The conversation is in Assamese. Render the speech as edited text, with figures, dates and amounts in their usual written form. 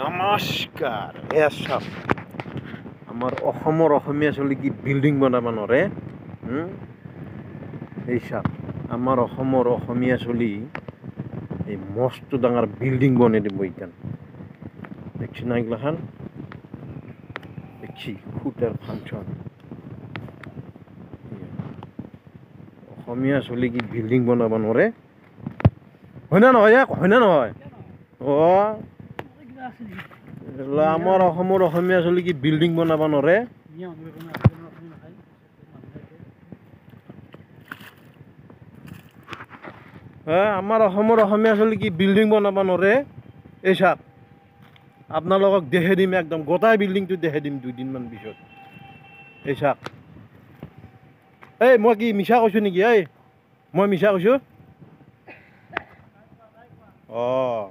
নমস্কাৰ এয়া চাওক আমাৰ অসমৰ অসমীয়া চলি কি বিল্ডিং বনাব নোৱাৰে এই চাওক আমাৰ অসমৰ অসমীয়া চলি এই মস্ত ডাঙৰ বিল্ডিং বনাই দিব এতিয়া দেখছি না এইগিলাখান দেখছি খুটাৰ ফাংচন অসমীয়া চলি কি বিল্ডিং বনাব নোৱাৰে হয় না নহয় হয় না নহয় অঁ আমাৰ অসমৰ অসমীয়া চলি কি বিল্ডিং বনাব নোৱাৰে আমাৰ অসমৰ অসমীয়া চলি কি বিল্ডিং বনাব নোৱাৰে এই চাওক আপোনালোকক দেখাই দিম একদম গোটাই বিল্ডিংটো দেখাই দিম 2 দিনমান পিছত এই চাওক এই মই কি মিছা কৈছোঁ নেকি এই মই মিছা কৈছোঁ অঁ